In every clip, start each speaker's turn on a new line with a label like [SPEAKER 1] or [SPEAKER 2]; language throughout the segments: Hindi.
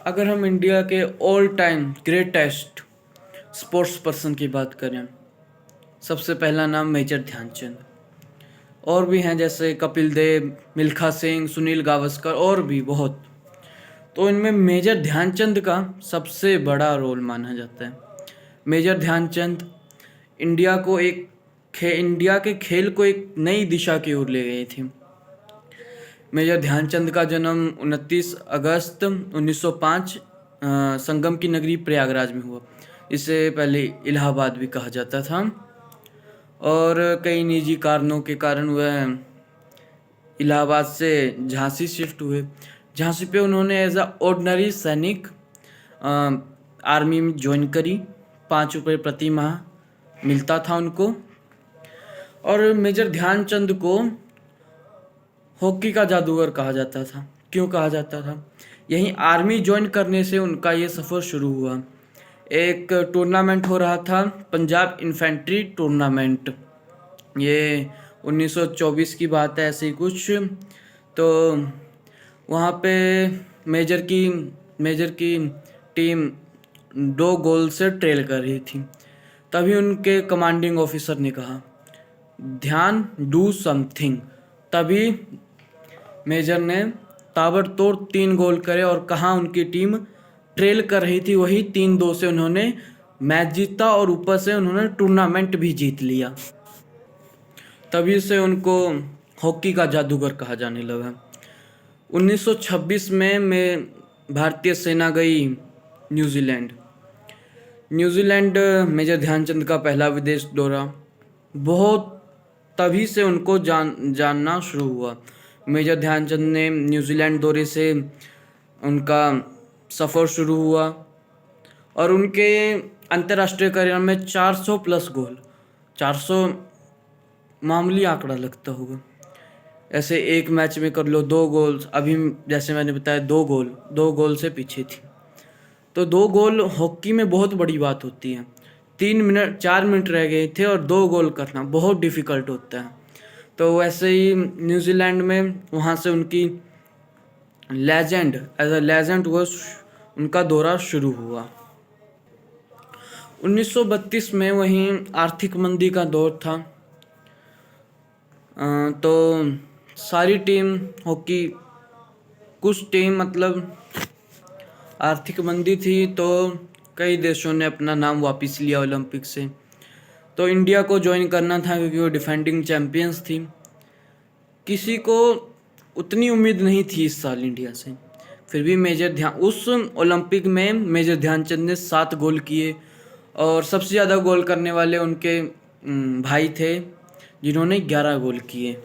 [SPEAKER 1] अगर हम इंडिया के all time greatest sports person की बात करें, सबसे पहला नाम मेजर ध्यानचंद। और भी हैं जैसे कपिल देव, मिल्खा सिंह, सुनील गावस्कर और भी बहुत। तो इनमें मेजर ध्यानचंद का सबसे बड़ा रोल माना जाता है। मेजर ध्यानचंद इंडिया के खेल को एक नई दिशा की ओर ले गए थे। मेजर ध्यानचंद का जन्म 29 अगस्त 1905 संगम की नगरी प्रयागराज में हुआ। इसे पहले इलाहाबाद भी कहा जाता था और कई निजी कारणों के कारण वह इलाहाबाद से झांसी शिफ्ट हुए। झांसी पे उन्होंने एज अ ऑर्डिनरी सैनिक आर्मी में ज्वाइन करी। 5 रुपये प्रति माह मिलता था उनको। और मेजर ध्यानचंद को हॉकी का जादूगर कहा जाता था। क्यों कहा जाता था? यहीं आर्मी ज्वाइन करने से उनका ये सफ़र शुरू हुआ। एक टूर्नामेंट हो रहा था, पंजाब इन्फेंट्री टूर्नामेंट। ये 1924 की बात है, ऐसे ही कुछ। तो वहाँ पे मेजर की टीम 2 गोल से ट्रेल कर रही थी। तभी उनके कमांडिंग ऑफिसर ने कहा, ध्यान डू समथिंग। तभी मेजर ने ताबड़तोड़ 3 गोल करे और कहाँ उनकी टीम ट्रेल कर रही थी वही 3-2 से उन्होंने मैच जीता और ऊपर से उन्होंने टूर्नामेंट भी जीत लिया। तभी से उनको हॉकी का जादूगर कहा जाने लगा। 1926 में भारतीय सेना गई न्यूजीलैंड। मेजर ध्यानचंद का पहला विदेश दौरा। बहुत तभी से उनको जानना शुरू हुआ। मेजर ध्यानचंद ने न्यूजीलैंड दौरे से उनका सफ़र शुरू हुआ और उनके अंतर्राष्ट्रीय करियर में 400 प्लस गोल। 400 मामूली आंकड़ा लगता होगा। ऐसे एक मैच में कर लो 2 गोल्स। अभी जैसे मैंने बताया 2 गोल से पीछे थी। तो 2 गोल हॉकी में बहुत बड़ी बात होती है। 4 मिनट रह गए थे और 2 गोल करना बहुत डिफ़िकल्ट होता है। तो वैसे ही न्यूजीलैंड में वहाँ से उनकी एज अ लेजेंड उनका दौरा शुरू हुआ। 1932 में वहीं आर्थिक मंदी का दौर था। तो सारी टीम हॉकी, कुछ टीम मतलब आर्थिक मंदी थी तो कई देशों ने अपना नाम वापस लिया ओलंपिक से। तो इंडिया को ज्वाइन करना था क्योंकि वो डिफेंडिंग चैम्पियंस थी। किसी को उतनी उम्मीद नहीं थी इस साल इंडिया से। फिर भी उस ओलंपिक में मेजर ध्यानचंद ने 7 गोल किए और सबसे ज़्यादा गोल करने वाले उनके भाई थे जिन्होंने 11 गोल किए।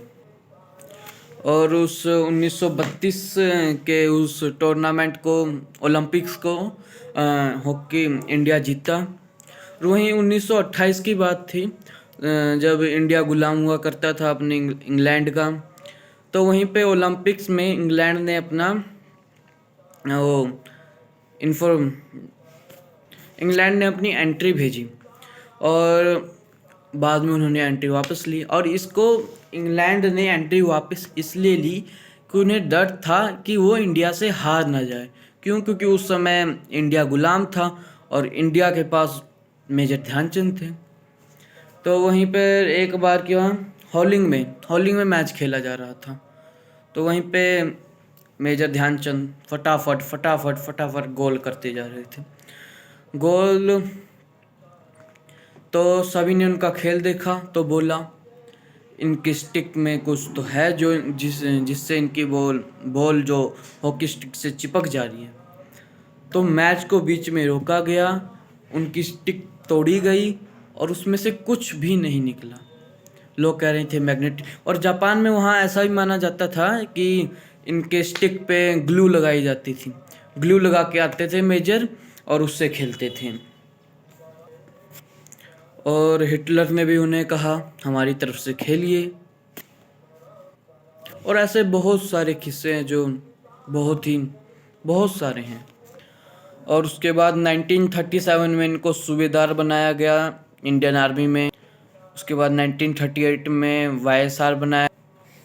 [SPEAKER 1] और उस 1932 के उस टूर्नामेंट को, ओलंपिक्स को हॉकी इंडिया जीता। और वहीं 1928 की बात थी जब इंडिया गुलाम हुआ करता था अपने इंग्लैंड का। तो वहीं पे ओलंपिक्स में इंग्लैंड ने अपना इंग्लैंड ने अपनी एंट्री भेजी और बाद में उन्होंने एंट्री वापस ली। और इसको इंग्लैंड ने एंट्री वापस इसलिए ली कि उन्हें डर था कि वो इंडिया से हार ना जाए। क्यों? क्योंकि उस समय इंडिया गुलाम था और इंडिया के पास मेजर ध्यानचंद थे। तो वहीं पर एक बार क्या, हॉलिंग में मैच खेला जा रहा था। तो वहीं पे मेजर ध्यानचंद फटाफट गोल करते जा रहे थे। गोल तो सभी ने उनका खेल देखा तो बोला इनकी स्टिक में कुछ तो है जो जिससे इनकी बॉल जो हॉकी स्टिक से चिपक जा रही है। तो मैच को बीच में रोका गया, उनकी स्टिक तोड़ी गई और उसमें से कुछ भी नहीं निकला। लोग कह रहे थे मैग्नेटिक। और जापान में वहाँ ऐसा भी माना जाता था कि इनके स्टिक पे ग्लू लगाई जाती थी। ग्लू लगा के आते थे मेजर और उससे खेलते थे। और हिटलर ने भी उन्हें कहा हमारी तरफ से खेलिए। और ऐसे बहुत सारे किस्से हैं जो बहुत सारे हैं। और उसके बाद 1937 में इनको सूबेदार बनाया गया इंडियन आर्मी में। उसके बाद 1938 में वाईएसआर बनाया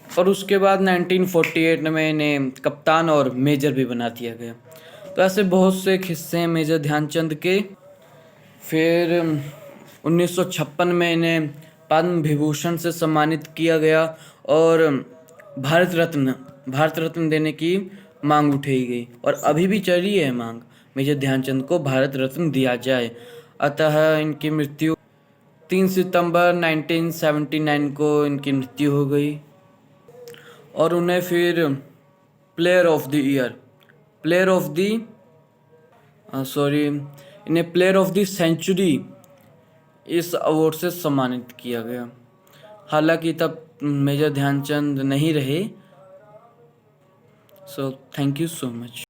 [SPEAKER 1] और उसके बाद 1948 में इन्हें कप्तान और मेजर भी बना दिया गया। तो ऐसे बहुत से किस्से हैं मेजर ध्यानचंद के। फिर 1956 में इन्हें पद्म विभूषण से सम्मानित किया गया और भारत रत्न देने की मांग उठाई गई और अभी भी चल रही है मांग, मेजर ध्यानचंद को भारत रत्न दिया जाए। अतः इनकी मृत्यु 3 सितंबर 1979 को इनकी मृत्यु हो गई और उन्हें फिर player of the year, player of the sorry इन्हें प्लेयर ऑफ द सेंचुरी इस अवार्ड से सम्मानित किया गया। हालांकि तब मेजर ध्यानचंद नहीं रहे। So thank you so much.